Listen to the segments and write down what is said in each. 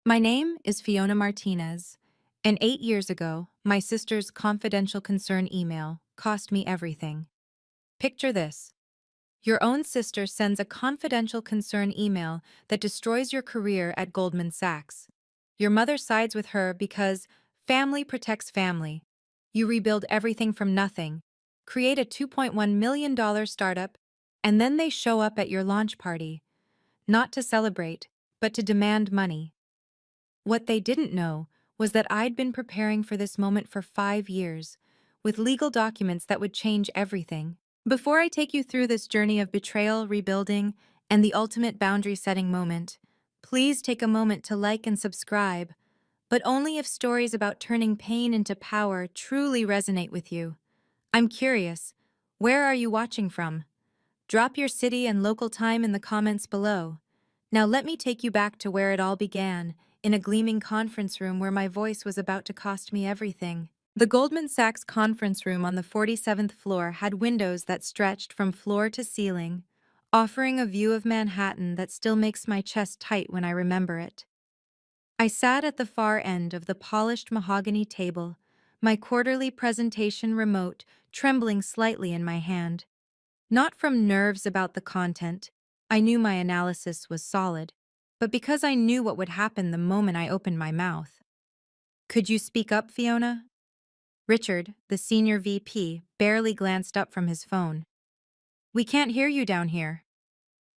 My name is Fiona Martinez, and 8 years ago, my sister's confidential concern email cost me everything. Picture this. Your own sister sends a confidential concern email that destroys your career at Goldman Sachs. Your mother sides with her because family protects family. You rebuild everything from nothing, create a $2.1 million startup, and then they show up at your launch party, not to celebrate, but to demand money. What they didn't know was that I'd been preparing for this moment for 5 years, with legal documents that would change everything. Before I take you through this journey of betrayal, rebuilding, and the ultimate boundary-setting moment, please take a moment to like and subscribe, but only if stories about turning pain into power truly resonate with you. I'm curious, where are you watching from? Drop your city and local time in the comments below. Now let me take you back to where it all began, in a gleaming conference room where my voice was about to cost me everything. The Goldman Sachs conference room on the 47th floor had windows that stretched from floor to ceiling, offering a view of Manhattan that still makes my chest tight when I remember it. I sat at the far end of the polished mahogany table, my quarterly presentation remote trembling slightly in my hand. Not from nerves about the content, I knew my analysis was solid, but because I knew what would happen the moment I opened my mouth. Could you speak up, Fiona? Richard, the senior VP, barely glanced up from his phone. We can't hear you down here.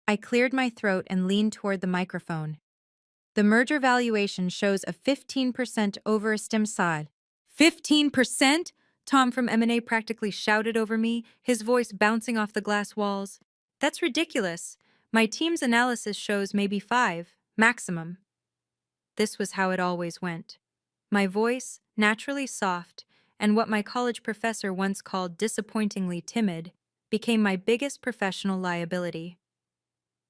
I cleared my throat and leaned toward the microphone. The merger valuation shows a 15% overestimate side. 15%? Tom from M&A practically shouted over me, his voice bouncing off the glass walls. That's ridiculous. My team's analysis shows maybe 5, maximum. This was how it always went. My voice, naturally soft, and what my college professor once called disappointingly timid, became my biggest professional liability.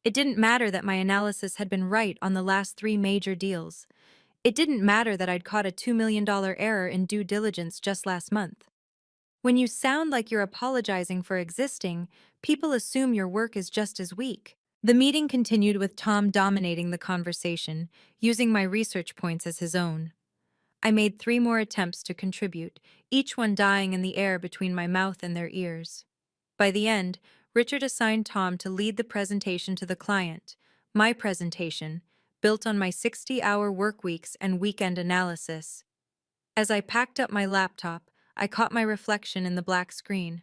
It didn't matter that my analysis had been right on the last 3 major deals. It didn't matter that I'd caught a $2 million error in due diligence just last month. When you sound like you're apologizing for existing, people assume your work is just as weak. The meeting continued with Tom dominating the conversation, using my research points as his own. I made 3 more attempts to contribute, each one dying in the air between my mouth and their ears. By the end, Richard assigned Tom to lead the presentation to the client, my presentation, built on my 60-hour work weeks and weekend analysis. As I packed up my laptop, I caught my reflection in the black screen.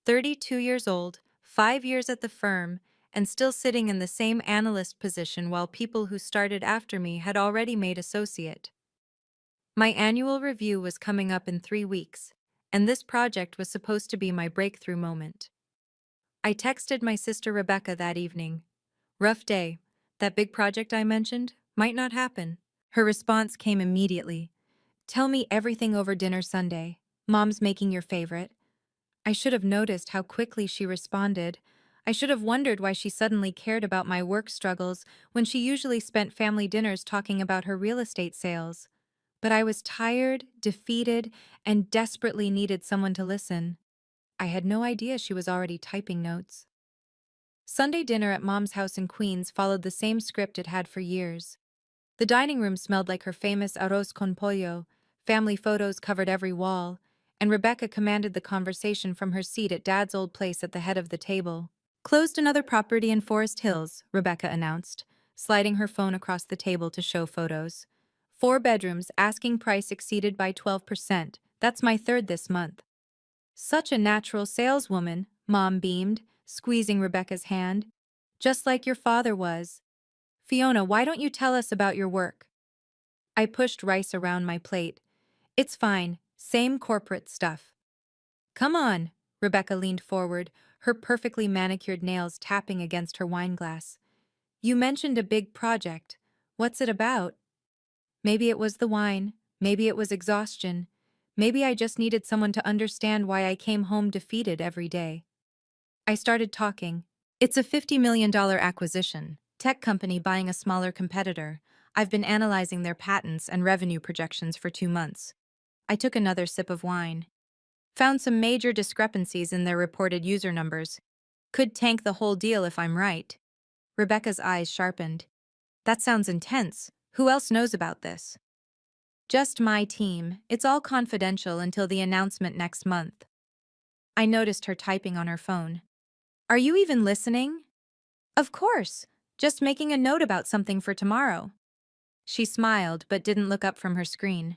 32 years old, 5 years at the firm, and still sitting in the same analyst position while people who started after me had already made associate. My annual review was coming up in 3 weeks, and this project was supposed to be my breakthrough moment. I texted my sister Rebecca that evening. Rough day. That big project I mentioned might not happen. Her response came immediately. Tell me everything over dinner Sunday. Mom's making your favorite. I should have noticed how quickly she responded. I should have wondered why she suddenly cared about my work struggles when she usually spent family dinners talking about her real estate sales. But I was tired, defeated, and desperately needed someone to listen. I had no idea she was already typing notes. Sunday dinner at Mom's house in Queens followed the same script it had for years. The dining room smelled like her famous arroz con pollo, family photos covered every wall, and Rebecca commanded the conversation from her seat at Dad's old place at the head of the table. Closed another property in Forest Hills, Rebecca announced, sliding her phone across the table to show photos. 4 bedrooms, asking price exceeded by 12%. That's my third this month. Such a natural saleswoman, Mom beamed, squeezing Rebecca's hand. Just like your father was. Fiona, why don't you tell us about your work? I pushed rice around my plate. It's fine, same corporate stuff. Come on, Rebecca leaned forward, her perfectly manicured nails tapping against her wine glass. You mentioned a big project. What's it about? Maybe it was the wine, maybe it was exhaustion. Maybe I just needed someone to understand why I came home defeated every day. I started talking. It's a $50 million acquisition, tech company buying a smaller competitor. I've been analyzing their patents and revenue projections for 2 months. I took another sip of wine. Found some major discrepancies in their reported user numbers. Could tank the whole deal if I'm right. Rebecca's eyes sharpened. That sounds intense. Who else knows about this? Just my team. It's all confidential until the announcement next month. I noticed her typing on her phone. Are you even listening? Of course. Just making a note about something for tomorrow. She smiled but didn't look up from her screen.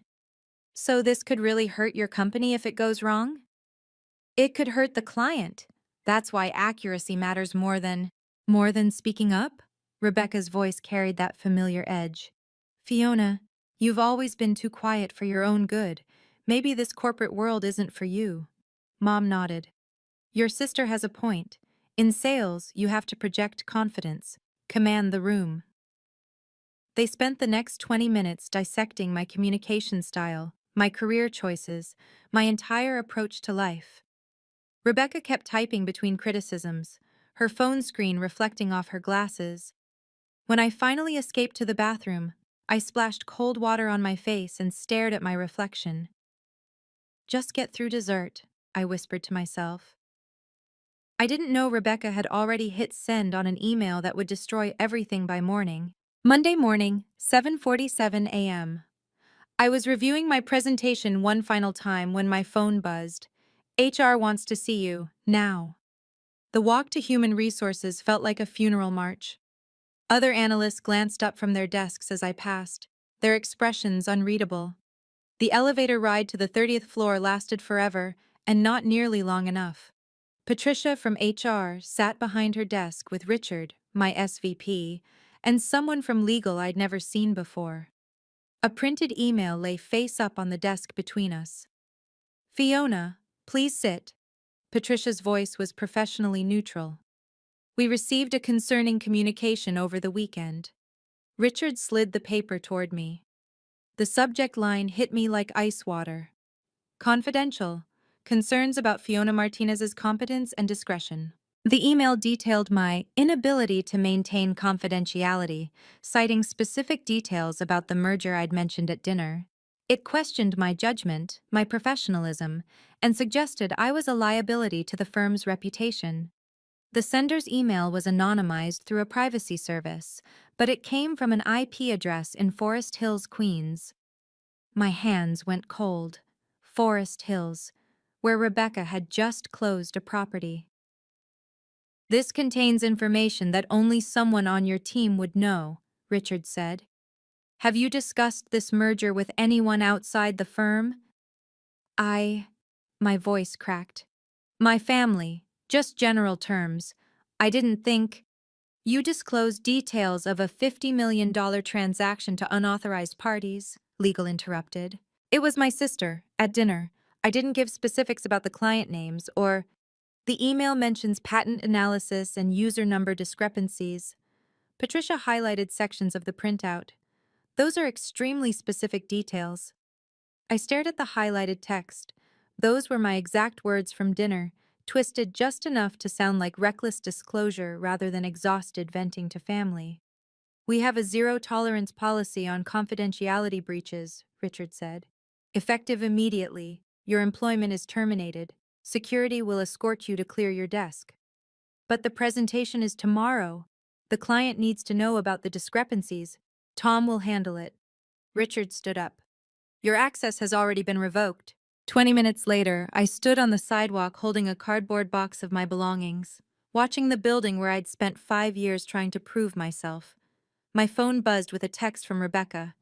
So this could really hurt your company if it goes wrong? It could hurt the client. That's why accuracy matters more than speaking up? Rebecca's voice carried that familiar edge. Fiona, you've always been too quiet for your own good. Maybe this corporate world isn't for you. Mom nodded. Your sister has a point. In sales, you have to project confidence, command the room. They spent the next 20 minutes dissecting my communication style, my career choices, my entire approach to life. Rebecca kept typing between criticisms, her phone screen reflecting off her glasses. When I finally escaped to the bathroom, I splashed cold water on my face and stared at my reflection. Just get through dessert, I whispered to myself. I didn't know Rebecca had already hit send on an email that would destroy everything by morning. Monday morning, 7:47 a.m. I was reviewing my presentation one final time when my phone buzzed. HR wants to see you, now. The walk to human resources felt like a funeral march. Other analysts glanced up from their desks as I passed, their expressions unreadable. The elevator ride to the 30th floor lasted forever, and not nearly long enough. Patricia from HR sat behind her desk with Richard, my SVP, and someone from legal I'd never seen before. A printed email lay face up on the desk between us. Fiona, please sit. Patricia's voice was professionally neutral. We received a concerning communication over the weekend. Richard slid the paper toward me. The subject line hit me like ice water. Confidential. Concerns about Fiona Martinez's competence and discretion. The email detailed my inability to maintain confidentiality, citing specific details about the merger I'd mentioned at dinner. It questioned my judgment, my professionalism, and suggested I was a liability to the firm's reputation. The sender's email was anonymized through a privacy service, but it came from an IP address in Forest Hills, Queens. My hands went cold. Forest Hills, where Rebecca had just closed a property. This contains information that only someone on your team would know, Richard said. Have you discussed this merger with anyone outside the firm? My voice cracked. My family, just general terms. I didn't think. You disclosed details of a $50 million transaction to unauthorized parties, legal interrupted. It was my sister, at dinner. I didn't give specifics about the client names or. The email mentions patent analysis and user number discrepancies. Patricia highlighted sections of the printout. Those are extremely specific details. I stared at the highlighted text. Those were my exact words from dinner, twisted just enough to sound like reckless disclosure rather than exhausted venting to family. We have a zero-tolerance policy on confidentiality breaches, Richard said. Effective immediately, your employment is terminated. Security will escort you to clear your desk. But the presentation is tomorrow. The client needs to know about the discrepancies. Tom will handle it. Richard stood up. Your access has already been revoked. 20 minutes later, I stood on the sidewalk holding a cardboard box of my belongings, watching the building where I'd spent 5 years trying to prove myself. My phone buzzed with a text from Rebecca.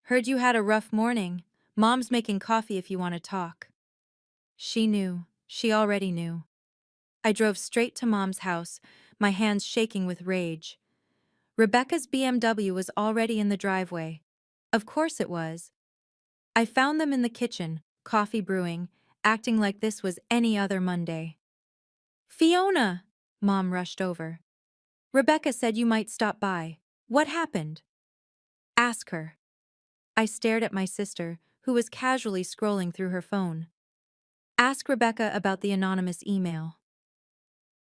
Heard you had a rough morning. Mom's making coffee if you want to talk. She knew. She already knew. I drove straight to Mom's house, my hands shaking with rage. Rebecca's BMW was already in the driveway. Of course it was. I found them in the kitchen, coffee brewing, acting like this was any other Monday. Fiona! Mom rushed over. Rebecca said you might stop by. What happened? Ask her. I stared at my sister, who was casually scrolling through her phone. Ask Rebecca about the anonymous email.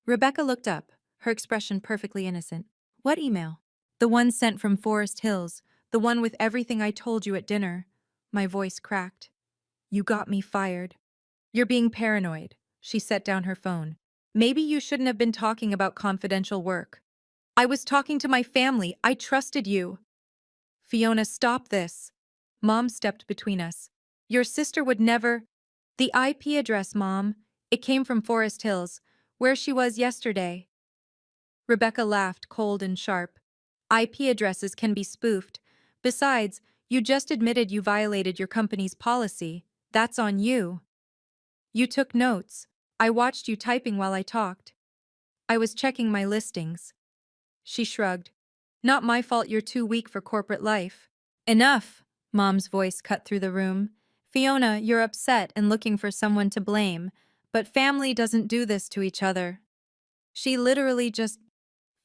Rebecca looked up, her expression perfectly innocent. What email? The one sent from Forest Hills, the one with everything I told you at dinner. My voice cracked. You got me fired. You're being paranoid. She set down her phone. Maybe you shouldn't have been talking about confidential work. I was talking to my family. I trusted you. Fiona, stop this. Mom stepped between us. Your sister would never. The IP address, Mom. It came from Forest Hills, where she was yesterday. Rebecca laughed, cold and sharp. IP addresses can be spoofed. Besides, you just admitted you violated your company's policy. That's on you. You took notes. I watched you typing while I talked. I was checking my listings. She shrugged. Not my fault you're too weak for corporate life. Enough, Mom's voice cut through the room. Fiona, you're upset and looking for someone to blame, but family doesn't do this to each other. She literally just.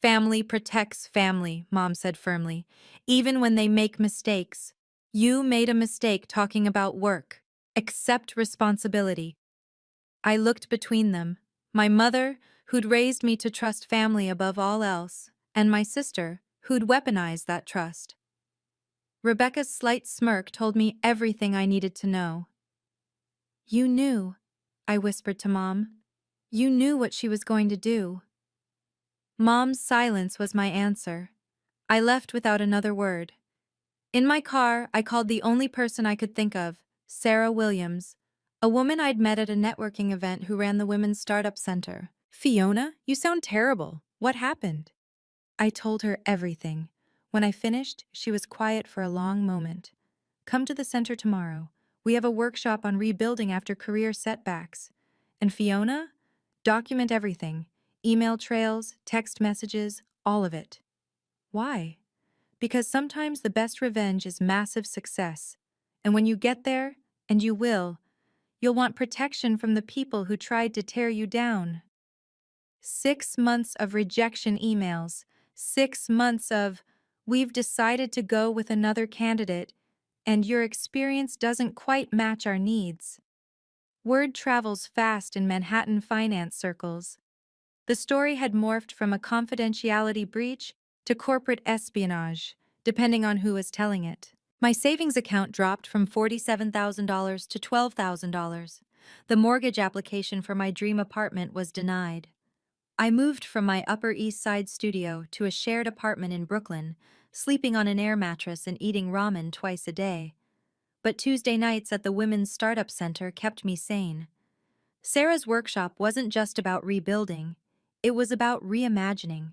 Family protects family, Mom said firmly, even when they make mistakes. You made a mistake talking about work. Accept responsibility. I looked between them. My mother, who'd raised me to trust family above all else, and my sister, who'd weaponized that trust. Rebecca's slight smirk told me everything I needed to know. You knew, I whispered to Mom. You knew what she was going to do. Mom's silence was my answer. I left without another word. In my car, I called the only person I could think of, Sarah Williams, a woman I'd met at a networking event who ran the Women's Startup Center. Fiona, you sound terrible. What happened? I told her everything. When I finished, she was quiet for a long moment. Come to the center tomorrow. We have a workshop on rebuilding after career setbacks. And Fiona, document everything. Email trails, text messages, all of it. Why? Because sometimes the best revenge is massive success. And when you get there, and you will, you'll want protection from the people who tried to tear you down. 6 months of rejection emails, 6 months of, we've decided to go with another candidate, and your experience doesn't quite match our needs. Word travels fast in Manhattan finance circles. The story had morphed from a confidentiality breach to corporate espionage, depending on who was telling it. My savings account dropped from $47,000 to $12,000. The mortgage application for my dream apartment was denied. I moved from my Upper East Side studio to a shared apartment in Brooklyn, sleeping on an air mattress and eating ramen twice a day. But Tuesday nights at the Women's Startup Center kept me sane. Sarah's workshop wasn't just about rebuilding, it was about reimagining.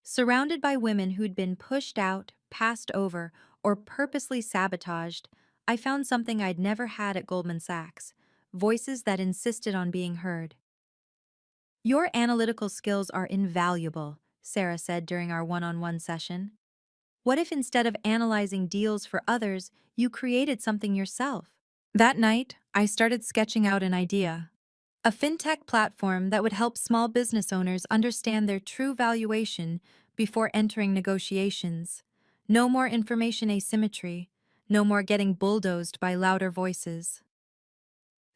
Surrounded by women who'd been pushed out, passed over, or purposely sabotaged, I found something I'd never had at Goldman Sachs: voices that insisted on being heard. Your analytical skills are invaluable, Sarah said during our one-on-one session. What if instead of analyzing deals for others, you created something yourself? That night, I started sketching out an idea. A fintech platform that would help small business owners understand their true valuation before entering negotiations. No more information asymmetry. No more getting bulldozed by louder voices.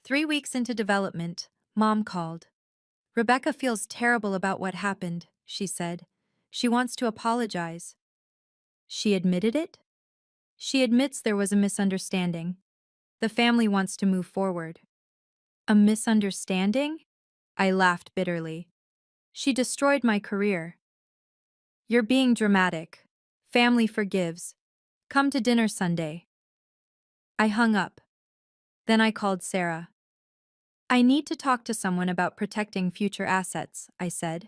3 weeks into development, Mom called. Rebecca feels terrible about what happened, she said. She wants to apologize. She admitted it? She admits there was a misunderstanding. The family wants to move forward. A misunderstanding? I laughed bitterly. She destroyed my career. You're being dramatic. Family forgives. Come to dinner Sunday. I hung up. Then I called Sarah. I need to talk to someone about protecting future assets, I said.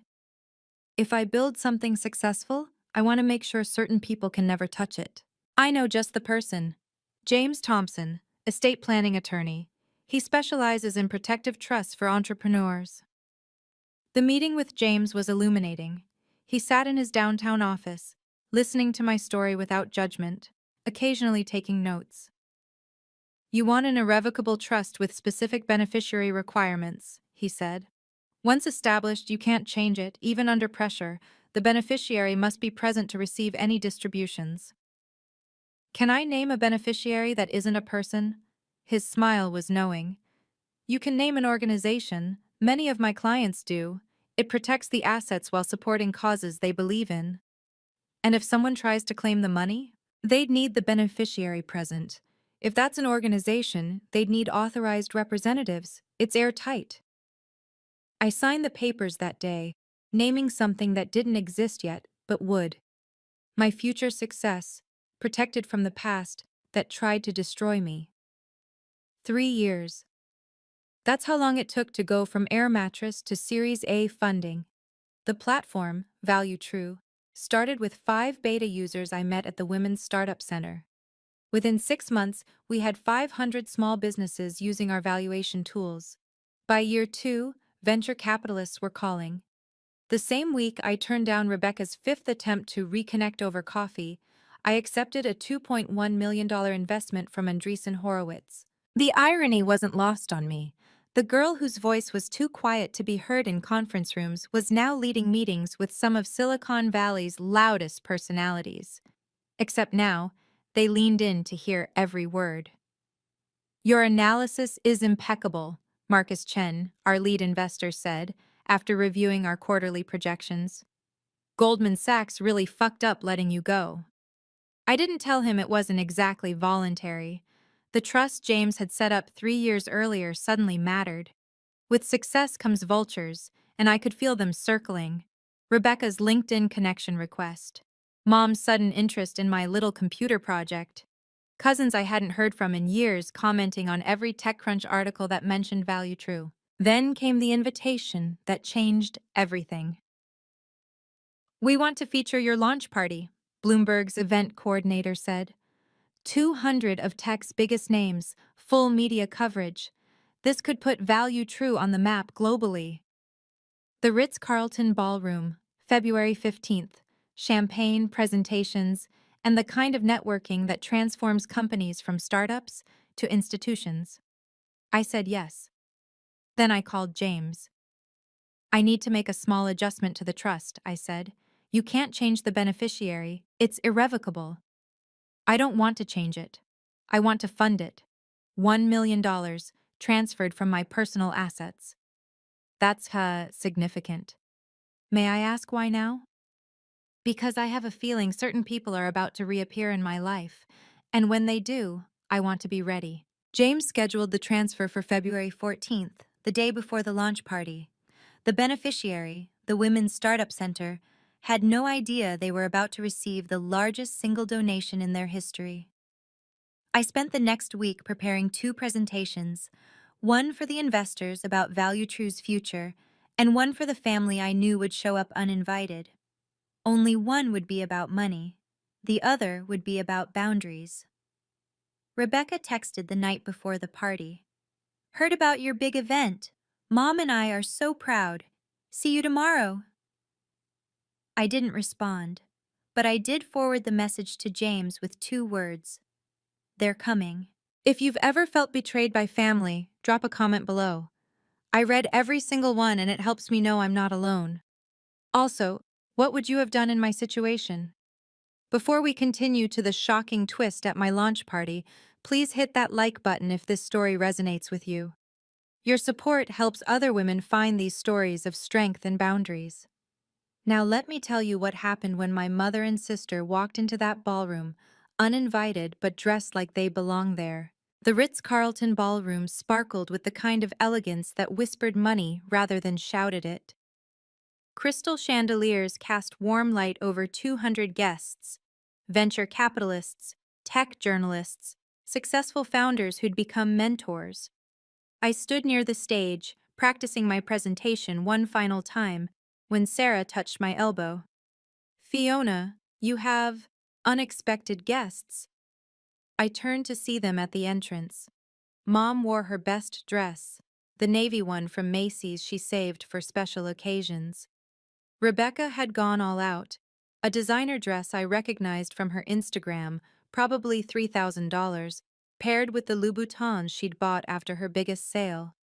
If I build something successful, I want to make sure certain people can never touch it. I know just the person. James Thompson, estate planning attorney. He specializes in protective trusts for entrepreneurs. The meeting with James was illuminating. He sat in his downtown office, listening to my story without judgment, occasionally taking notes. You want an irrevocable trust with specific beneficiary requirements, he said. Once established, you can't change it, even under pressure. The beneficiary must be present to receive any distributions. Can I name a beneficiary that isn't a person? His smile was knowing. You can name an organization. Many of my clients do. It protects the assets while supporting causes they believe in. And if someone tries to claim the money, they'd need the beneficiary present. If that's an organization, they'd need authorized representatives. It's airtight. I signed the papers that day, naming something that didn't exist yet, but would. My future success, protected from the past that tried to destroy me. 3 years. That's how long it took to go from Air Mattress to Series A funding. The platform, Value True, started with 5 beta users I met at the Women's Startup Center. Within 6 months, we had 500 small businesses using our valuation tools. By year 2, venture capitalists were calling. The same week I turned down Rebecca's 5th attempt to reconnect over coffee, I accepted a $2.1 million investment from Andreessen Horowitz. The irony wasn't lost on me. The girl whose voice was too quiet to be heard in conference rooms was now leading meetings with some of Silicon Valley's loudest personalities. Except now, they leaned in to hear every word. "Your analysis is impeccable," Marcus Chen, our lead investor, said, after reviewing our quarterly projections. "Goldman Sachs really fucked up letting you go." I didn't tell him it wasn't exactly voluntary. The trust James had set up 3 years earlier suddenly mattered. With success comes vultures, and I could feel them circling. Rebecca's LinkedIn connection request. Mom's sudden interest in my little computer project. Cousins I hadn't heard from in years commenting on every TechCrunch article that mentioned Value True. Then came the invitation that changed everything. "We want to feature your launch party," Bloomberg's event coordinator said. 200 of tech's biggest names, full media coverage. This could put Value True on the map globally. The Ritz-Carlton Ballroom, February 15th. Champagne, presentations, and the kind of networking that transforms companies from startups to institutions. I said yes. Then I called James. "I need to make a small adjustment to the trust," I said. "You can't change the beneficiary. It's irrevocable." "I don't want to change it. I want to fund it. $1 million transferred from my personal assets." That's significant. "May I ask why now?" "Because I have a feeling certain people are about to reappear in my life, and when they do, I want to be ready." James scheduled the transfer for February 14th, the day before the launch party. The beneficiary, the Women's Startup Center, had no idea they were about to receive the largest single donation in their history. I spent the next week preparing 2 presentations, one for the investors about Value True's future, and one for the family I knew would show up uninvited. Only one would be about money. The other would be about boundaries. Rebecca texted the night before the party. "Heard about your big event. Mom and I are so proud. See you tomorrow." I didn't respond, but I did forward the message to James with 2 words. "They're coming." If you've ever felt betrayed by family, drop a comment below. I read every single one and it helps me know I'm not alone. Also, what would you have done in my situation? Before we continue to the shocking twist at my launch party, please hit that like button if this story resonates with you. Your support helps other women find these stories of strength and boundaries. Now let me tell you what happened when my mother and sister walked into that ballroom, uninvited but dressed like they belonged there. The Ritz-Carlton Ballroom sparkled with the kind of elegance that whispered money rather than shouted it. Crystal chandeliers cast warm light over 200 guests, venture capitalists, tech journalists, successful founders who'd become mentors. I stood near the stage, practicing my presentation one final time, when Sarah touched my elbow. "Fiona, you have unexpected guests." I turned to see them at the entrance. Mom wore her best dress, the navy one from Macy's she saved for special occasions. Rebecca had gone all out, a designer dress I recognized from her Instagram, probably $3,000, paired with the Louboutins she'd bought after her biggest sale.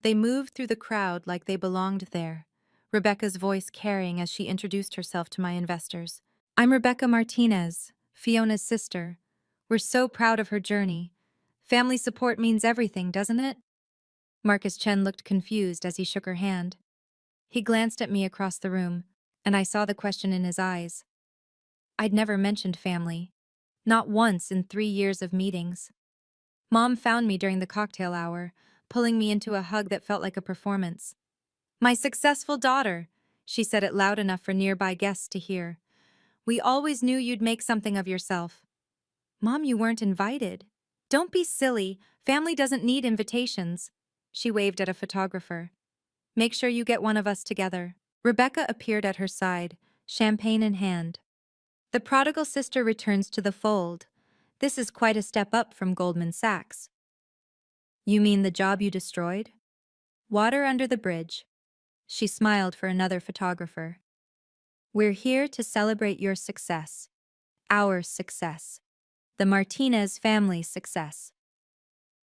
They moved through the crowd like they belonged there, Rebecca's voice carrying as she introduced herself to my investors. "I'm Rebecca Martinez, Fiona's sister. We're so proud of her journey. Family support means everything, doesn't it?" Marcus Chen looked confused as he shook her hand. He glanced at me across the room, and I saw the question in his eyes. I'd never mentioned family. Not once in 3 years of meetings. Mom found me during the cocktail hour, pulling me into a hug that felt like a performance. "My successful daughter," she said it loud enough for nearby guests to hear. We always knew you'd make something of yourself. Mom, you weren't invited. Don't be silly. Family doesn't need invitations. She waved at a photographer. Make sure you get one of us together. Rebecca appeared at her side, champagne in hand. The prodigal sister returns to the fold. This is quite a step up from Goldman Sachs. You mean the job you destroyed? Water under the bridge. She smiled for another photographer. We're here to celebrate your success. Our success. The Martinez family's success.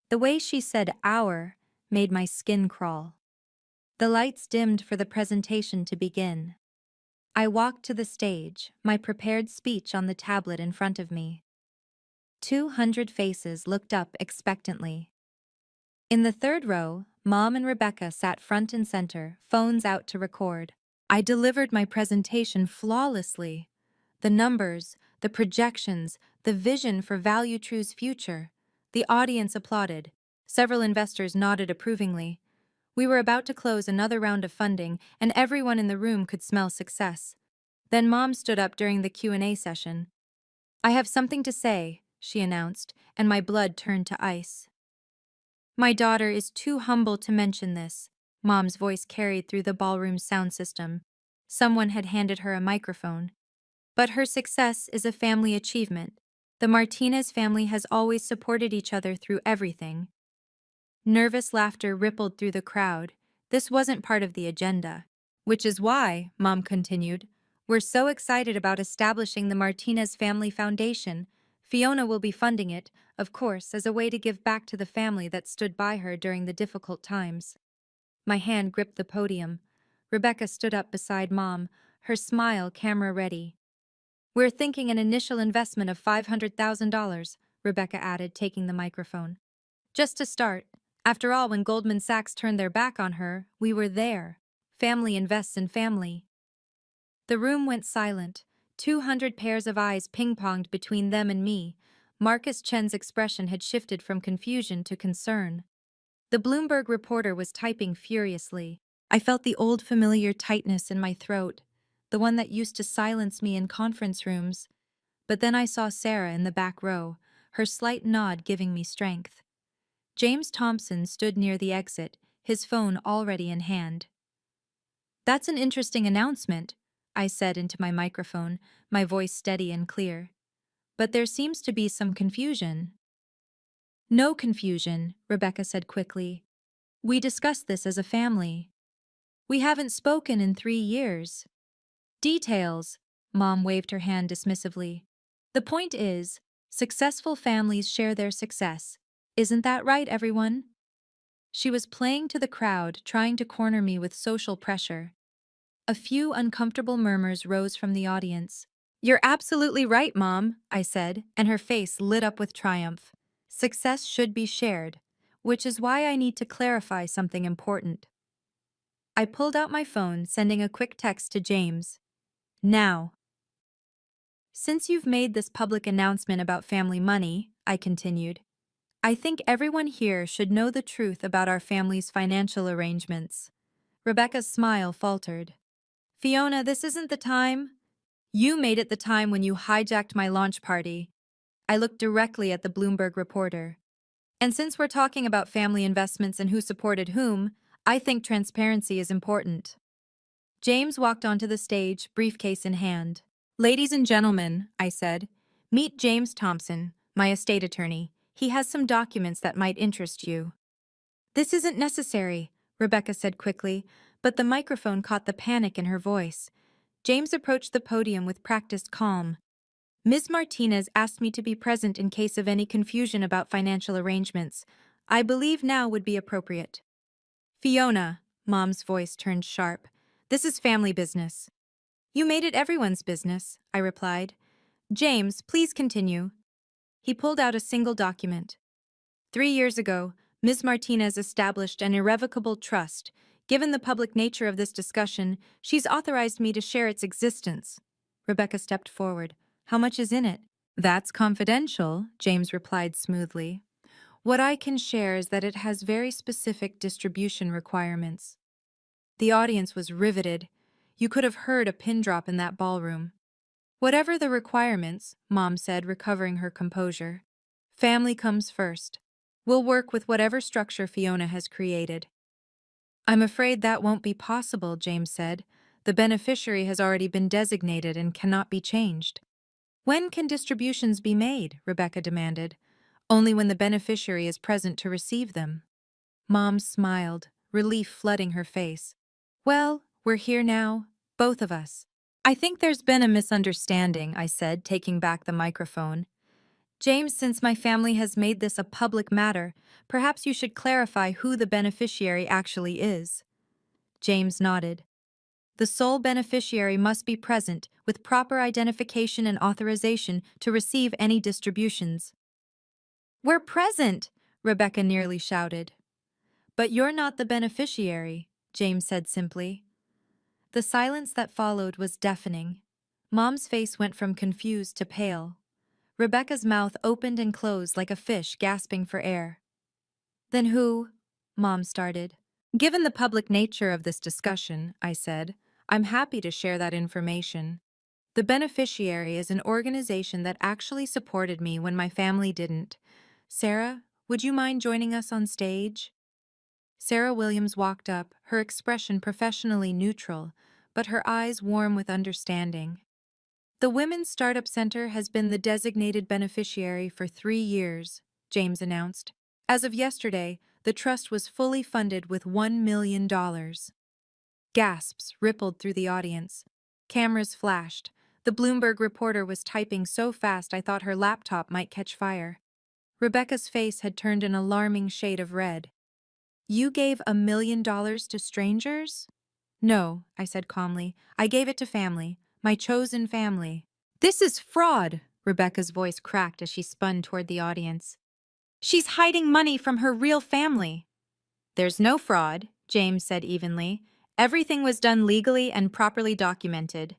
The way she said our made my skin crawl. The lights dimmed for the presentation to begin. I walked to the stage, my prepared speech on the tablet in front of me. 200 faces looked up expectantly. In the third row, Mom and Rebecca sat front and center, phones out to record. I delivered my presentation flawlessly. The numbers, the projections, the vision for Value True's future. The audience applauded. Several investors nodded approvingly. We were about to close another round of funding, and everyone in the room could smell success. Then Mom stood up during the Q&A session. I have something to say, she announced, and my blood turned to ice. My daughter is too humble to mention this. Mom's voice carried through the ballroom's sound system. Someone had handed her a microphone. But her success is a family achievement. The Martinez family has always supported each other through everything. Nervous laughter rippled through the crowd. This wasn't part of the agenda. Which is why, Mom continued, we're so excited about establishing the Martinez Family Foundation. Fiona will be funding it, of course, as a way to give back to the family that stood by her during the difficult times. My hand gripped the podium. Rebecca stood up beside Mom, her smile camera ready. We're thinking an initial investment of $500,000, Rebecca added, taking the microphone. Just to start. After all, when Goldman Sachs turned their back on her, we were there. Family invests in family. The room went silent. 200 pairs of eyes ping-ponged between them and me. Marcus Chen's expression had shifted from confusion to concern. The Bloomberg reporter was typing furiously. I felt the old familiar tightness in my throat, the one that used to silence me in conference rooms. But then I saw Sarah in the back row, her slight nod giving me strength. James Thompson stood near the exit, his phone already in hand. That's an interesting announcement, I said into my microphone, my voice steady and clear. But there seems to be some confusion. No confusion, Rebecca said quickly. We discussed this as a family. We haven't spoken in 3 years. Details, Mom waved her hand dismissively. The point is, successful families share their success. Isn't that right, everyone? She was playing to the crowd, trying to corner me with social pressure. A few uncomfortable murmurs rose from the audience. You're absolutely right, Mom, I said, and her face lit up with triumph. Success should be shared, which is why I need to clarify something important. I pulled out my phone, sending a quick text to James. Now. Since you've made this public announcement about family money, I continued, I think everyone here should know the truth about our family's financial arrangements. Rebecca's smile faltered. Fiona, this isn't the time. You made it the time when you hijacked my launch party. I looked directly at the Bloomberg reporter. And since we're talking about family investments and who supported whom, I think transparency is important. James walked onto the stage, briefcase in hand. Ladies and gentlemen, I said, meet James Thompson, my estate attorney. He has some documents that might interest you. This isn't necessary, Rebecca said quickly, but the microphone caught the panic in her voice. James approached the podium with practiced calm. Ms. Martinez asked me to be present in case of any confusion about financial arrangements. I believe now would be appropriate. Fiona, Mom's voice turned sharp. This is family business. You made it everyone's business, I replied. James, please continue. He pulled out a single document. 3 years ago, Ms. Martinez established an irrevocable trust. Given the public nature of this discussion, she's authorized me to share its existence. Rebecca stepped forward. How much is in it? That's confidential, James replied smoothly. What I can share is that it has very specific distribution requirements. The audience was riveted. You could have heard a pin drop in that ballroom. Whatever the requirements, Mom said, recovering her composure. Family comes first. We'll work with whatever structure Fiona has created. I'm afraid that won't be possible, James said. The beneficiary has already been designated and cannot be changed. When can distributions be made? Rebecca demanded. Only when the beneficiary is present to receive them. Mom smiled, relief flooding her face. Well, we're here now, both of us. I think there's been a misunderstanding, I said, taking back the microphone. James, since my family has made this a public matter, perhaps you should clarify who the beneficiary actually is. James nodded. The sole beneficiary must be present, with proper identification and authorization to receive any distributions. We're present, Rebecca nearly shouted. But you're not the beneficiary, James said simply. The silence that followed was deafening. Mom's face went from confused to pale. Rebecca's mouth opened and closed like a fish gasping for air. Then who? Mom started. Given the public nature of this discussion, I said, I'm happy to share that information. The beneficiary is an organization that actually supported me when my family didn't. Sarah, would you mind joining us on stage? Sarah Williams walked up, her expression professionally neutral, but her eyes warm with understanding. The Women's Startup Center has been the designated beneficiary for 3 years, James announced. As of yesterday, the trust was fully funded with $1 million. Gasps rippled through the audience. Cameras flashed. The Bloomberg reporter was typing so fast I thought her laptop might catch fire. Rebecca's face had turned an alarming shade of red. You gave $1 million to strangers? No, I said calmly. I gave it to family, my chosen family. This is fraud, Rebecca's voice cracked as she spun toward the audience. She's hiding money from her real family. There's no fraud, James said evenly. Everything was done legally and properly documented.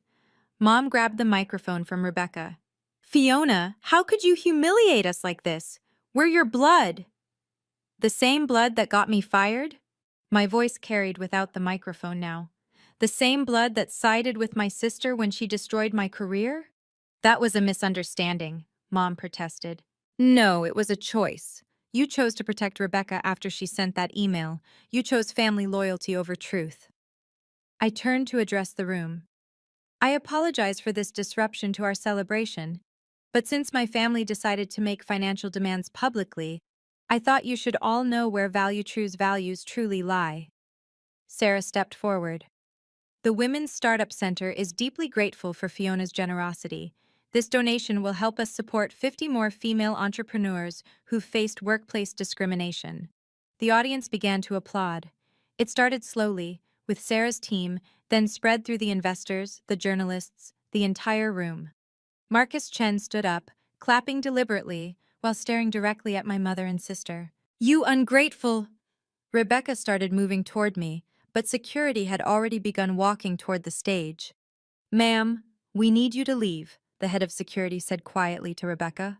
Mom grabbed the microphone from Rebecca. Fiona, how could you humiliate us like this? We're your blood. The same blood that got me fired? My voice carried without the microphone now. The same blood that sided with my sister when she destroyed my career? That was a misunderstanding, Mom protested. No, it was a choice. You chose to protect Rebecca after she sent that email. You chose family loyalty over truth. I turned to address the room. I apologize for this disruption to our celebration, but since my family decided to make financial demands publicly, I thought you should all know where ValueTrue's values truly lie. Sarah stepped forward. The Women's Startup Center is deeply grateful for Fiona's generosity. This donation will help us support 50 more female entrepreneurs who've faced workplace discrimination. The audience began to applaud. It started slowly, with Sarah's team, then spread through the investors, the journalists, the entire room. Marcus Chen stood up, clapping deliberately, while staring directly at my mother and sister. You ungrateful! Rebecca started moving toward me, but security had already begun walking toward the stage. Ma'am, we need you to leave, the head of security said quietly to Rebecca.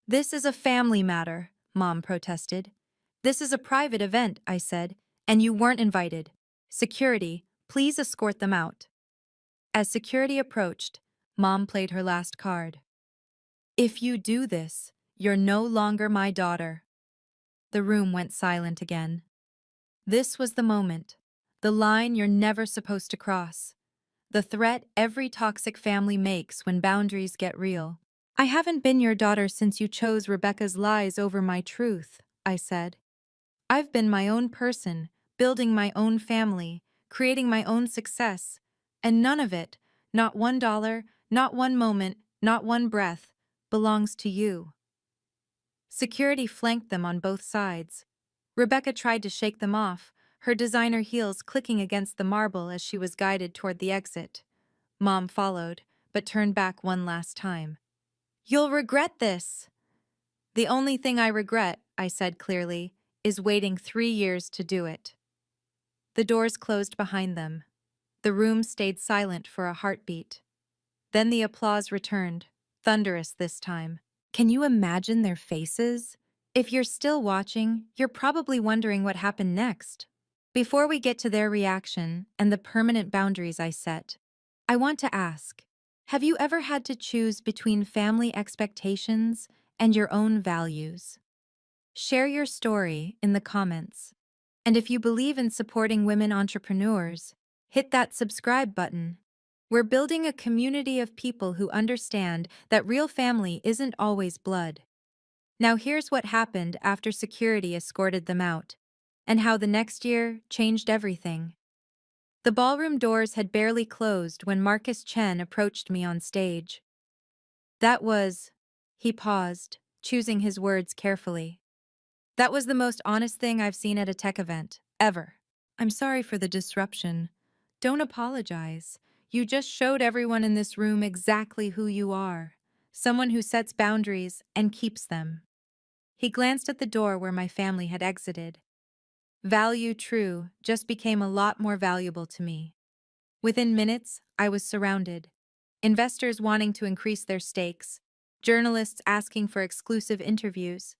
This is a family matter, Mom protested. This is a private event, I said, and you weren't invited. Security, please escort them out. As security approached, Mom played her last card. If you do this, you're no longer my daughter. The room went silent again. This was the moment. The line you're never supposed to cross. The threat every toxic family makes when boundaries get real. I haven't been your daughter since you chose Rebecca's lies over my truth, I said. I've been my own person, building my own family, creating my own success, and none of it, not $1, not one moment, not one breath, belongs to you. Security flanked them on both sides. Rebecca tried to shake them off, her designer heels clicking against the marble as she was guided toward the exit. Mom followed, but turned back one last time. You'll regret this. The only thing I regret, I said clearly, is waiting 3 years to do it. The doors closed behind them. The room stayed silent for a heartbeat. Then the applause returned, thunderous this time. Can you imagine their faces? If you're still watching, you're probably wondering what happened next. Before we get to their reaction and the permanent boundaries I set, I want to ask, Have you ever had to choose between family expectations and your own values? Share your story in the comments. And if you believe in supporting women entrepreneurs, hit that subscribe button. We're building a community of people who understand that real family isn't always blood. Now here's what happened after security escorted them out, and how the next year changed everything. The ballroom doors had barely closed when Marcus Chen approached me on stage. That was, he paused, choosing his words carefully. That was the most honest thing I've seen at a tech event, ever. I'm sorry for the disruption. Don't apologize. You just showed everyone in this room exactly who you are. Someone who sets boundaries and keeps them. He glanced at the door where my family had exited. Value true just became a lot more valuable to me. Within minutes, I was surrounded. Investors wanting to increase their stakes, journalists asking for exclusive interviews,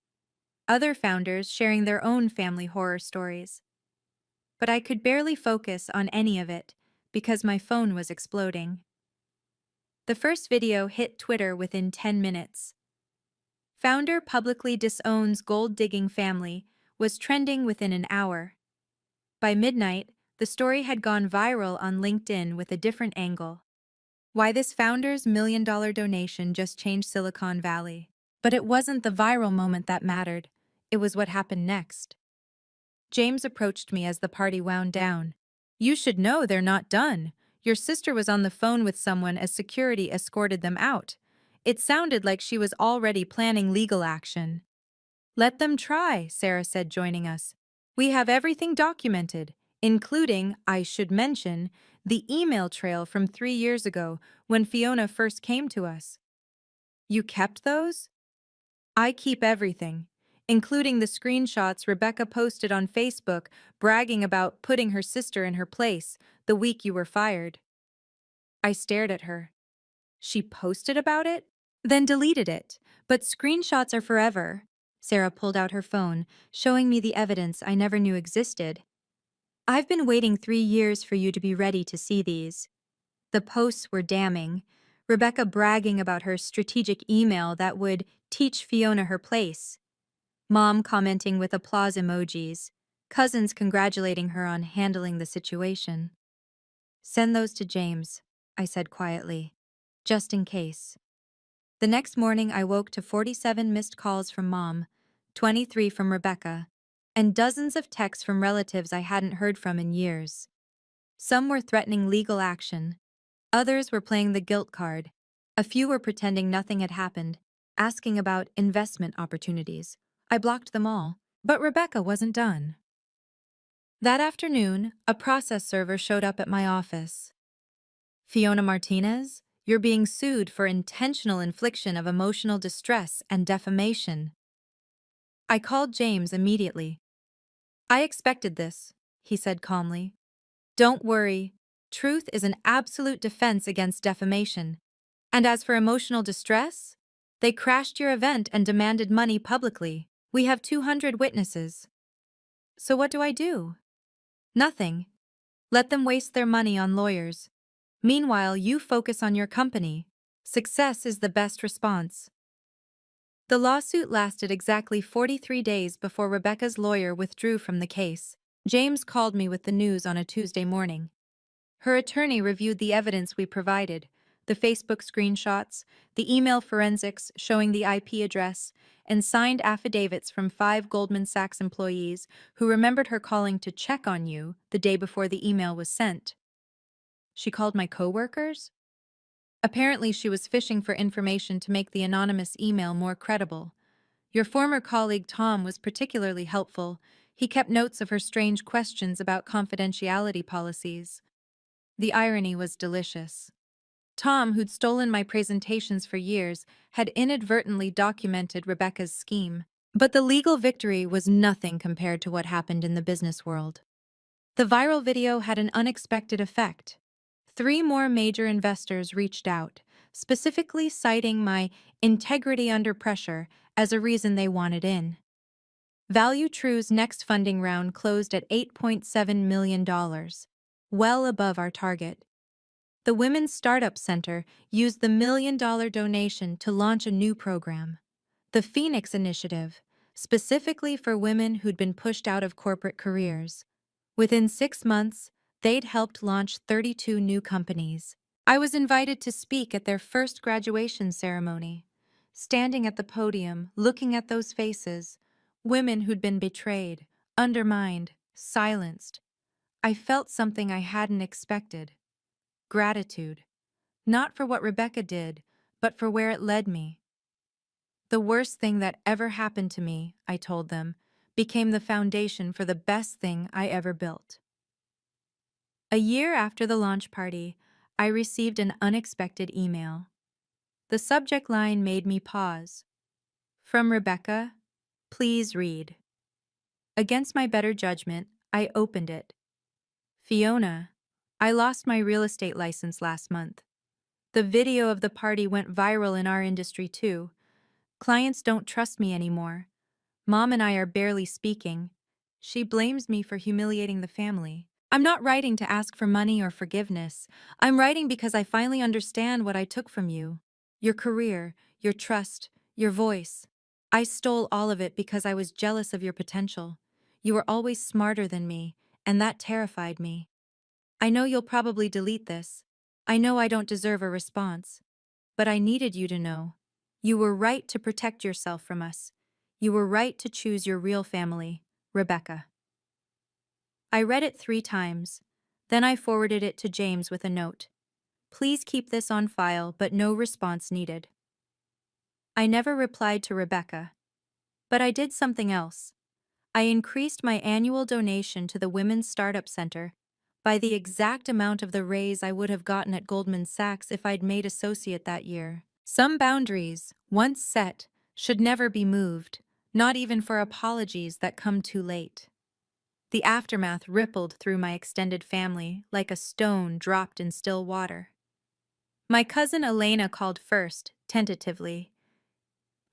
other founders sharing their own family horror stories. But I could barely focus on any of it because my phone was exploding. The first video hit Twitter within 10 minutes. Founder publicly disowns gold-digging family was trending within an hour. By midnight, the story had gone viral on LinkedIn with a different angle. Why this founder's $1 million donation just changed Silicon Valley. But it wasn't the viral moment that mattered. It was what happened next. James approached me as the party wound down. You should know they're not done. Your sister was on the phone with someone as security escorted them out. It sounded like she was already planning legal action. Let them try, Sarah said, joining us. We have everything documented, including, I should mention, the email trail from 3 years ago when Fiona first came to us. You kept those? I keep everything, including the screenshots Rebecca posted on Facebook bragging about putting her sister in her place the week you were fired. I stared at her. She posted about it? Then deleted it. But screenshots are forever. Sarah pulled out her phone, showing me the evidence I never knew existed. I've been waiting 3 years for you to be ready to see these. The posts were damning. Rebecca bragging about her strategic email that would teach Fiona her place. Mom commenting with applause emojis. Cousins congratulating her on handling the situation. Send those to James, I said quietly, just in case. The next morning I woke to 47 missed calls from Mom, 23 from Rebecca, and dozens of texts from relatives I hadn't heard from in years. Some were threatening legal action. Others were playing the guilt card. A few were pretending nothing had happened, asking about investment opportunities. I blocked them all, but Rebecca wasn't done. That afternoon, a process server showed up at my office. Fiona Martinez, you're being sued for intentional infliction of emotional distress and defamation. I called James immediately. I expected this, he said calmly. Don't worry. Truth is an absolute defense against defamation. And as for emotional distress, they crashed your event and demanded money publicly. We have 200 witnesses. So what do I do? Nothing. Let them waste their money on lawyers. Meanwhile, you focus on your company. Success is the best response. The lawsuit lasted exactly 43 days before Rebecca's lawyer withdrew from the case. James called me with the news on a Tuesday morning. Her attorney reviewed the evidence we provided, the Facebook screenshots, the email forensics showing the IP address, and signed affidavits from 5 Goldman Sachs employees who remembered her calling to check on you the day before the email was sent. She called my coworkers? Apparently she was fishing for information to make the anonymous email more credible. Your former colleague Tom was particularly helpful. He kept notes of her strange questions about confidentiality policies. The irony was delicious. Tom, who'd stolen my presentations for years, had inadvertently documented Rebecca's scheme. But the legal victory was nothing compared to what happened in the business world. The viral video had an unexpected effect. 3 more major investors reached out, specifically citing my integrity under pressure as a reason they wanted in. Value True's next funding round closed at $8.7 million, well above our target. The Women's Startup Center used the $1 million donation to launch a new program, the Phoenix Initiative, specifically for women who'd been pushed out of corporate careers. Within 6 months, they'd helped launch 32 new companies. I was invited to speak at their first graduation ceremony. Standing at the podium, looking at those faces, women who'd been betrayed, undermined, silenced, I felt something I hadn't expected. Gratitude. Not for what Rebecca did, but for where it led me. The worst thing that ever happened to me, I told them, became the foundation for the best thing I ever built. A year after the launch party, I received an unexpected email. The subject line made me pause. From Rebecca, please read. Against my better judgment, I opened it. Fiona, I lost my real estate license last month. The video of the party went viral in our industry too. Clients don't trust me anymore. Mom and I are barely speaking. She blames me for humiliating the family. I'm not writing to ask for money or forgiveness. I'm writing because I finally understand what I took from you. Your career, your trust, your voice. I stole all of it because I was jealous of your potential. You were always smarter than me, and that terrified me. I know you'll probably delete this. I know I don't deserve a response. But I needed you to know. You were right to protect yourself from us. You were right to choose your real family, Rebecca. I read it 3 times. Then I forwarded it to James with a note. Please keep this on file, but no response needed. I never replied to Rebecca. But I did something else. I increased my annual donation to the Women's Startup Center by the exact amount of the raise I would have gotten at Goldman Sachs if I'd made associate that year. Some boundaries, once set, should never be moved, not even for apologies that come too late. The aftermath rippled through my extended family like a stone dropped in still water. My cousin Elena called first, tentatively.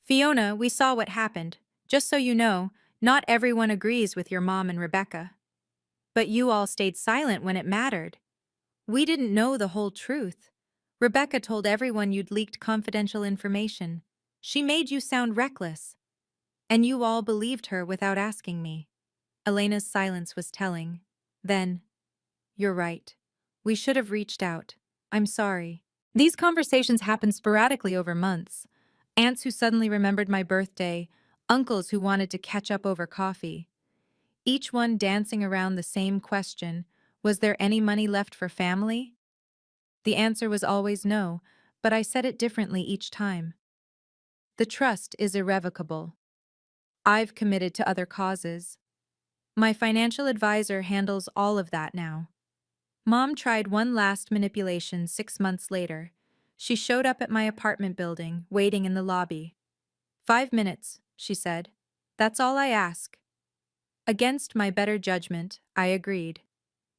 Fiona, we saw what happened. Just so you know, not everyone agrees with your mom and Rebecca. But you all stayed silent when it mattered. We didn't know the whole truth. Rebecca told everyone you'd leaked confidential information. She made you sound reckless. And you all believed her without asking me. Elena's silence was telling. Then, you're right. We should have reached out. I'm sorry. These conversations happened sporadically over months. Aunts who suddenly remembered my birthday, uncles who wanted to catch up over coffee. Each one dancing around the same question, was there any money left for family? The answer was always no, but I said it differently each time. The trust is irrevocable. I've committed to other causes. My financial advisor handles all of that now. Mom tried one last manipulation 6 months later. She showed up at my apartment building, waiting in the lobby. 5 minutes, she said. That's all I ask. Against my better judgment, I agreed.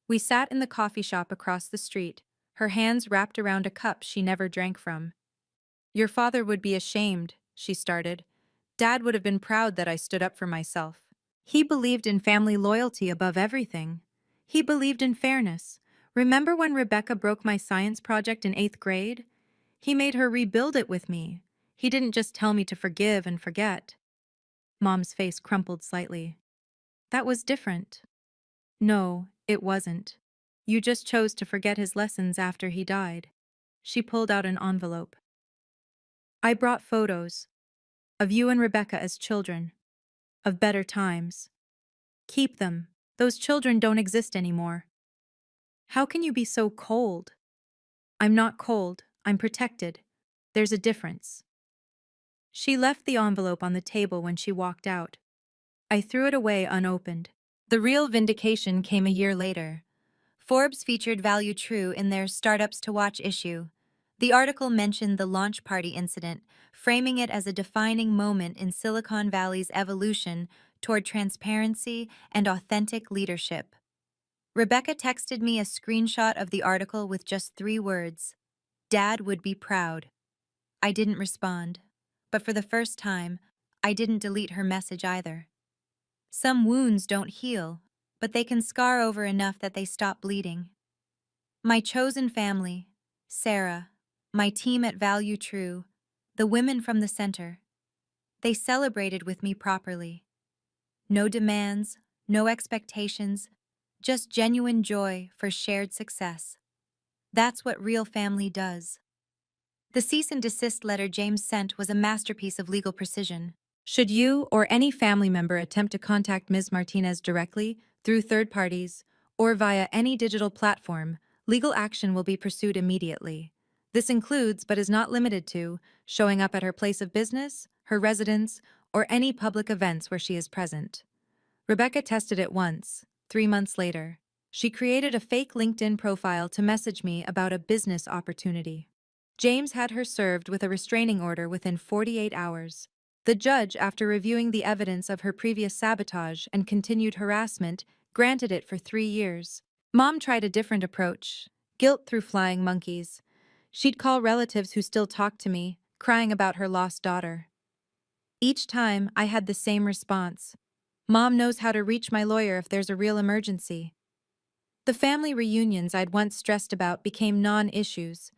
We sat in the coffee shop across the street, her hands wrapped around a cup she never drank from. Your father would be ashamed, she started. Dad would have been proud that I stood up for myself. He believed in family loyalty above everything. He believed in fairness. Remember when Rebecca broke my science project in 8th grade? He made her rebuild it with me. He didn't just tell me to forgive and forget. Mom's face crumpled slightly. That was different. No, it wasn't. You just chose to forget his lessons after he died. She pulled out an envelope. I brought photos of you and Rebecca as children, of better times. Keep them. Those children don't exist anymore. How can you be so cold? I'm not cold. I'm protected. There's a difference. She left the envelope on the table when she walked out. I threw it away unopened. The real vindication came a year later. Forbes featured Value True in their Startups to Watch issue. The article mentioned the launch party incident, framing it as a defining moment in Silicon Valley's evolution toward transparency and authentic leadership. Rebecca texted me a screenshot of the article with just 3 words. Dad would be proud. I didn't respond. But for the first time, I didn't delete her message either. Some wounds don't heal, but they can scar over enough that they stop bleeding. My chosen family, Sarah, my team at Value True, the women from the center, they celebrated with me properly. No demands, no expectations, just genuine joy for shared success. That's what real family does. The cease and desist letter James sent was a masterpiece of legal precision. Should you or any family member attempt to contact Ms. Martinez directly, through third parties, or via any digital platform, legal action will be pursued immediately. This includes, but is not limited to, showing up at her place of business, her residence, or any public events where she is present. Rebecca tested it once, 3 months later. She created a fake LinkedIn profile to message me about a business opportunity. James had her served with a restraining order within 48 hours. The judge, after reviewing the evidence of her previous sabotage and continued harassment, granted it for 3 years. Mom tried a different approach, guilt through flying monkeys. She'd call relatives who still talked to me, crying about her lost daughter. Each time, I had the same response. Mom knows how to reach my lawyer if there's a real emergency. The family reunions I'd once stressed about became non-issues.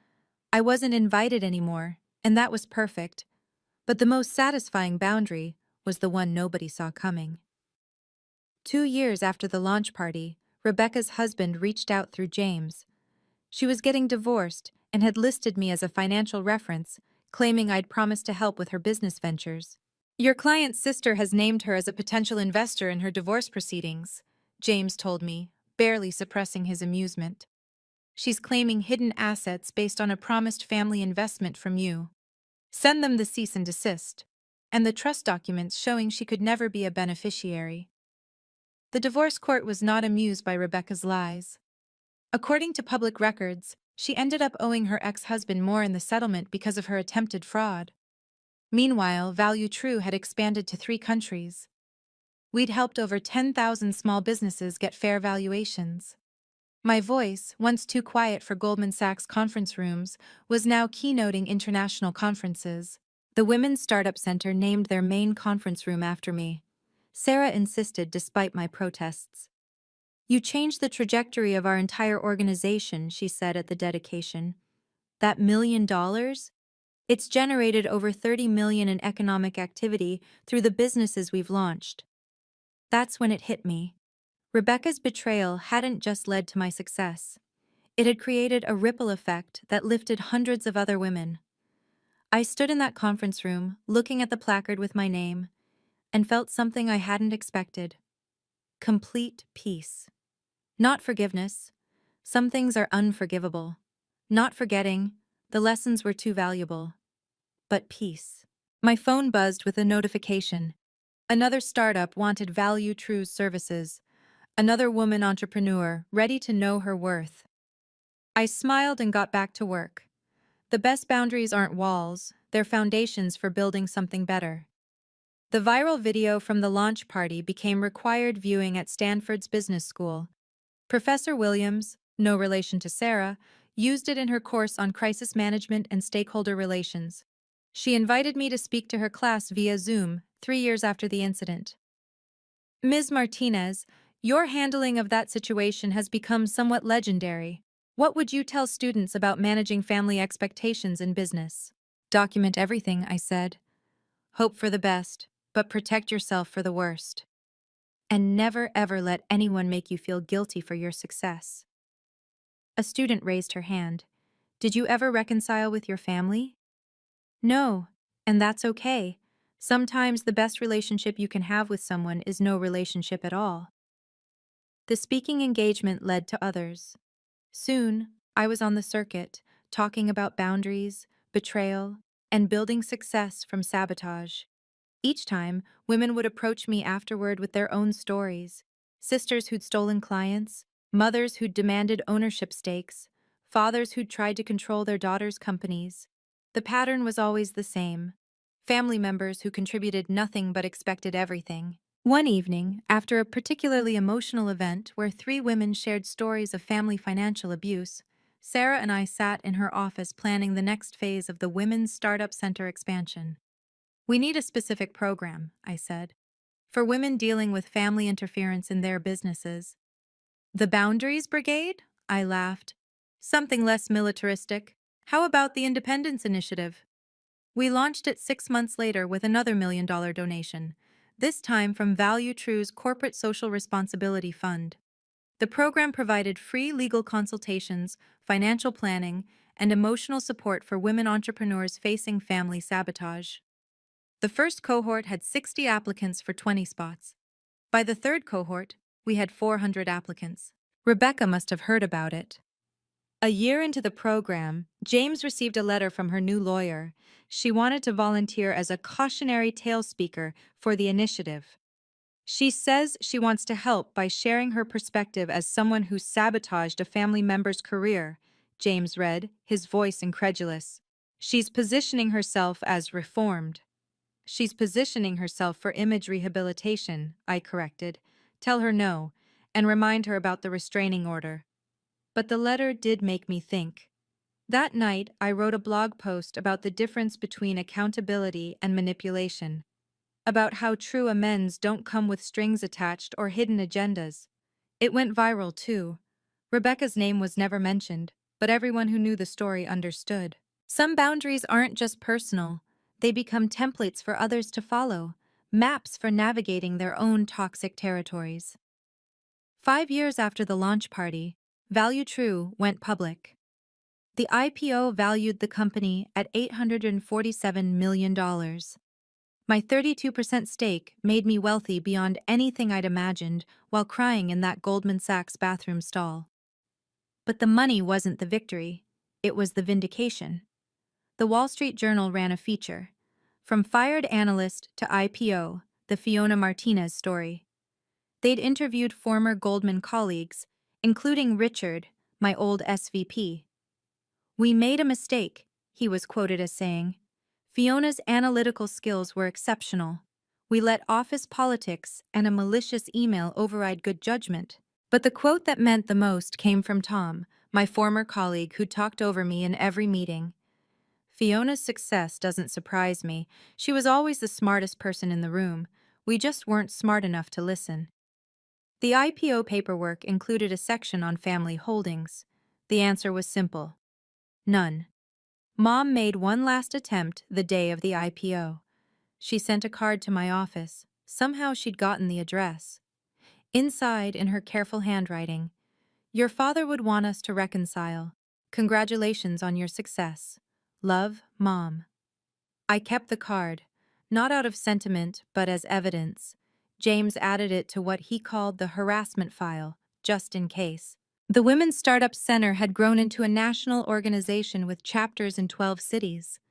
I wasn't invited anymore, and that was perfect. But the most satisfying boundary was the one nobody saw coming. 2 years after the launch party, Rebecca's husband reached out through James. She was getting divorced and had listed me as a financial reference, claiming I'd promised to help with her business ventures. Your client's sister has named her as a potential investor in her divorce proceedings, James told me, barely suppressing his amusement. She's claiming hidden assets based on a promised family investment from you. Send them the cease and desist, and the trust documents showing she could never be a beneficiary. The divorce court was not amused by Rebecca's lies. According to public records, she ended up owing her ex-husband more in the settlement because of her attempted fraud. Meanwhile, Value True had expanded to 3 countries. We'd helped over 10,000 small businesses get fair valuations. My voice, once too quiet for Goldman Sachs conference rooms, was now keynoting international conferences. The Women's Startup Center named their main conference room after me. Sarah insisted despite my protests. You changed the trajectory of our entire organization, she said at the dedication. That $1 million? It's generated over $30 million in economic activity through the businesses we've launched. That's when it hit me. Rebecca's betrayal hadn't just led to my success. It had created a ripple effect that lifted hundreds of other women. I stood in that conference room, looking at the placard with my name, and felt something I hadn't expected. Complete peace. Not forgiveness. Some things are unforgivable. Not forgetting. The lessons were too valuable. But peace. My phone buzzed with a notification. Another startup wanted Value True's services. Another woman entrepreneur, ready to know her worth. I smiled and got back to work. The best boundaries aren't walls, they're foundations for building something better. The viral video from the launch party became required viewing at Stanford's business school. Professor Williams, no relation to Sarah, used it in her course on crisis management and stakeholder relations. She invited me to speak to her class via Zoom 3 years after the incident. Ms. Martinez, your handling of that situation has become somewhat legendary. What would you tell students about managing family expectations in business? Document everything, I said. Hope for the best, but protect yourself for the worst. And never ever let anyone make you feel guilty for your success. A student raised her hand. Did you ever reconcile with your family? No, and that's okay. Sometimes the best relationship you can have with someone is no relationship at all. The speaking engagement led to others. Soon, I was on the circuit, talking about boundaries, betrayal, and building success from sabotage. Each time, women would approach me afterward with their own stories. Sisters who'd stolen clients, mothers who'd demanded ownership stakes, fathers who'd tried to control their daughters' companies. The pattern was always the same. Family members who contributed nothing but expected everything. One evening, after a particularly emotional event where 3 women shared stories of family financial abuse, Sarah and I sat in her office planning the next phase of the Women's Startup Center expansion. We need a specific program, I said, for women dealing with family interference in their businesses. The Boundaries Brigade? I laughed. Something less militaristic. How about the Independence Initiative? We launched it 6 months later with another $1 million donation, this time from Value True's Corporate Social Responsibility Fund. The program provided free legal consultations, financial planning, and emotional support for women entrepreneurs facing family sabotage. The first cohort had 60 applicants for 20 spots. By the third cohort, we had 400 applicants. Rebecca must have heard about it. A year into the program, James received a letter from her new lawyer. She wanted to volunteer as a cautionary tale speaker for the initiative. She says she wants to help by sharing her perspective as someone who sabotaged a family member's career, James read, his voice incredulous. She's positioning herself as reformed. She's positioning herself for image rehabilitation, I corrected. Tell her no, and remind her about the restraining order. But the letter did make me think. That night, I wrote a blog post about the difference between accountability and manipulation, about how true amends don't come with strings attached or hidden agendas. It went viral, too. Rebecca's name was never mentioned, but everyone who knew the story understood. Some boundaries aren't just personal, they become templates for others to follow, maps for navigating their own toxic territories. 5 years after the launch party, Value True went public. The IPO valued the company at $847 million. My 32% stake made me wealthy beyond anything I'd imagined while crying in that Goldman Sachs bathroom stall. But the money wasn't the victory, it was the vindication. The Wall Street Journal ran a feature. From fired analyst to IPO, the Fiona Martinez story. They'd interviewed former Goldman colleagues, including Richard, my old SVP. "We made a mistake," he was quoted as saying. "Fiona's analytical skills were exceptional. We let office politics and a malicious email override good judgment." But the quote that meant the most came from Tom, my former colleague who talked over me in every meeting. "Fiona's success doesn't surprise me. She was always the smartest person in the room. We just weren't smart enough to listen." The IPO paperwork included a section on family holdings. The answer was simple. None. Mom made one last attempt the day of the IPO. She sent a card to my office. Somehow she'd gotten the address. Inside, in her careful handwriting, "Your father would want us to reconcile. Congratulations on your success. Love, Mom." I kept the card, not out of sentiment, but as evidence. James added it to what he called the harassment file, just in case. The Women's Startup Center had grown into a national organization with chapters in 12 cities.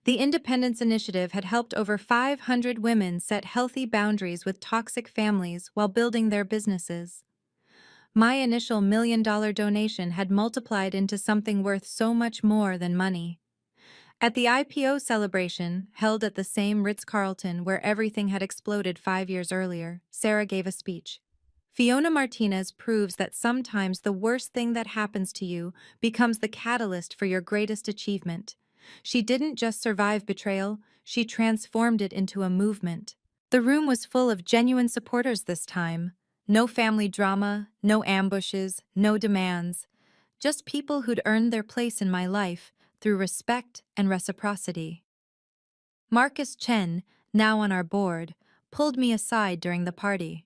The Independence Initiative had helped over 500 women set healthy boundaries with toxic families while building their businesses. My initial $1 million donation had multiplied into something worth so much more than money. At the IPO celebration, held at the same Ritz-Carlton where everything had exploded 5 years earlier, Sarah gave a speech. Fiona Martinez proves that sometimes the worst thing that happens to you becomes the catalyst for your greatest achievement. She didn't just survive betrayal, she transformed it into a movement. The room was full of genuine supporters this time. No family drama, no ambushes, no demands. Just people who'd earned their place in my life through respect and reciprocity. Marcus Chen, now on our board, pulled me aside during the party.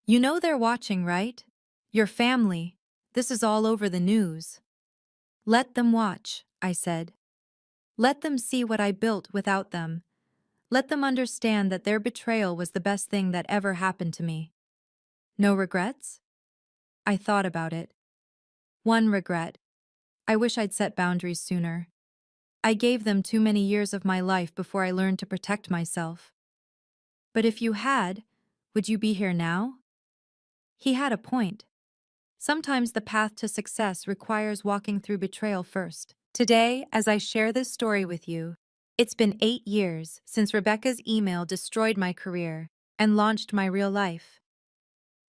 "You know they're watching, right? Your family. This is all over the news." "Let them watch," I said. "Let them see what I built without them. Let them understand that their betrayal was the best thing that ever happened to me." No regrets? I thought about it. One regret. I wish I'd set boundaries sooner. I gave them too many years of my life before I learned to protect myself. "But if you had, would you be here now?" He had a point. Sometimes the path to success requires walking through betrayal first. Today, as I share this story with you, it's been 8 years since Rebecca's email destroyed my career and launched my real life.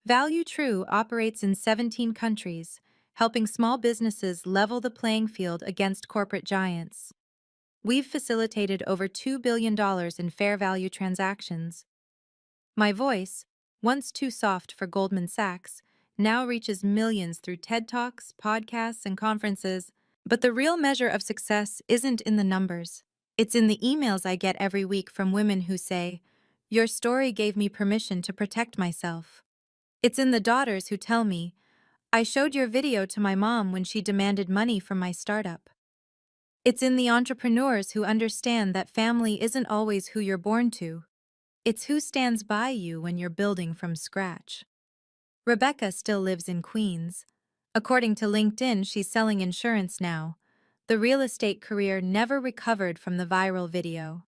Value True operates in 17 countries, helping small businesses level the playing field against corporate giants. We've facilitated over $2 billion in fair value transactions. My voice, once too soft for Goldman Sachs, now reaches millions through TED Talks, podcasts, and conferences. But the real measure of success isn't in the numbers. It's in the emails I get every week from women who say, "Your story gave me permission to protect myself." It's in the daughters who tell me, "I showed your video to my mom when she demanded money from my startup." It's in the entrepreneurs who understand that family isn't always who you're born to. It's who stands by you when you're building from scratch. Rebecca still lives in Queens. According to LinkedIn, she's selling insurance now. The real estate career never recovered from the viral video.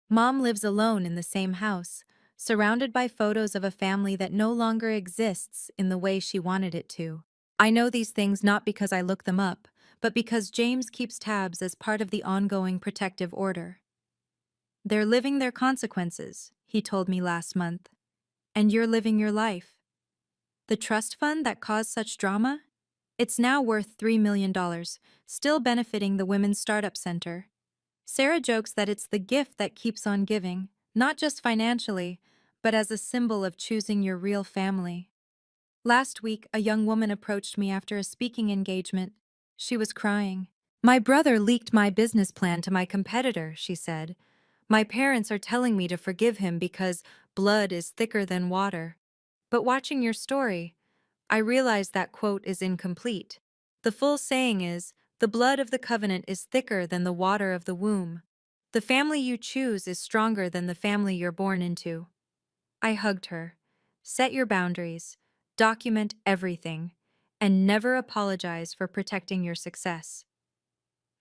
Mom lives alone in the same house, surrounded by photos of a family that no longer exists in the way she wanted it to. I know these things not because I look them up, but because James keeps tabs as part of the ongoing protective order. "They're living their consequences," he told me last month. "And you're living your life." The trust fund that caused such drama? It's now worth $3 million, still benefiting the Women's Startup Center. Sarah jokes that it's the gift that keeps on giving, not just financially, but as a symbol of choosing your real family. Last week, a young woman approached me after a speaking engagement. She was crying. "My brother leaked my business plan to my competitor," she said. "My parents are telling me to forgive him because blood is thicker than water. But watching your story, I realize that quote is incomplete. The full saying is, the blood of the covenant is thicker than the water of the womb. The family you choose is stronger than the family you're born into." I hugged her. Set your boundaries, document everything, and never apologize for protecting your success.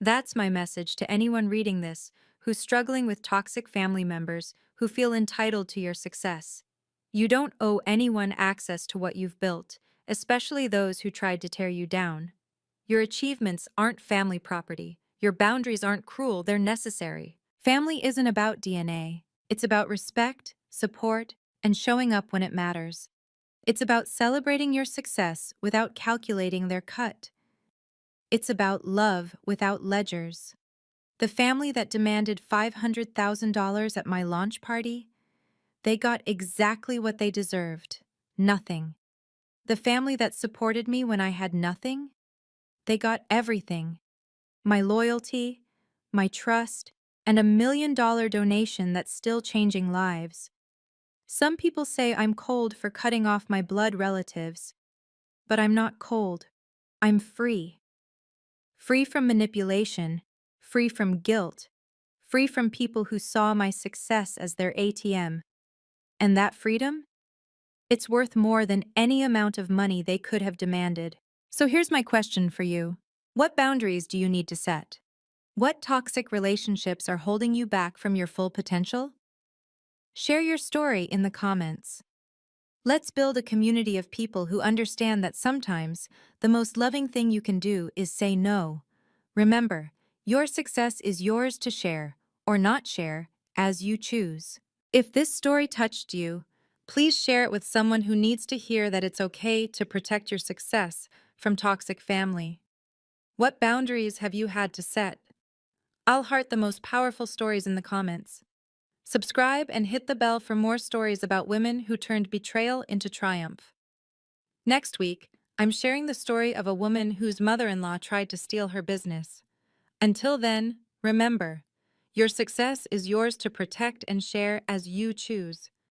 That's my message to anyone reading this who's struggling with toxic family members who feel entitled to your success. You don't owe anyone access to what you've built, especially those who tried to tear you down. Your achievements aren't family property. Your boundaries aren't cruel, they're necessary. Family isn't about DNA. It's about respect, support, and showing up when it matters. It's about celebrating your success without calculating their cut. It's about love without ledgers. The family that demanded $500,000 at my launch party, they got exactly what they deserved: nothing. The family that supported me when I had nothing, they got everything: my loyalty, my trust, and $1 million donation that's still changing lives. Some people say I'm cold for cutting off my blood relatives, but I'm not cold. I'm free. Free from manipulation, free from guilt, free from people who saw my success as their ATM. And that freedom? It's worth more than any amount of money they could have demanded. So here's my question for you. What boundaries do you need to set? What toxic relationships are holding you back from your full potential? Share your story in the comments. Let's build a community of people who understand that sometimes the most loving thing you can do is say no. Remember, your success is yours to share, or not share, as you choose. If this story touched you, please share it with someone who needs to hear that it's okay to protect your success from toxic family. What boundaries have you had to set? I'll heart the most powerful stories in the comments. Subscribe and hit the bell for more stories about women who turned betrayal into triumph. Next week, I'm sharing the story of a woman whose mother-in-law tried to steal her business. Until then, remember, your success is yours to protect and share as you choose.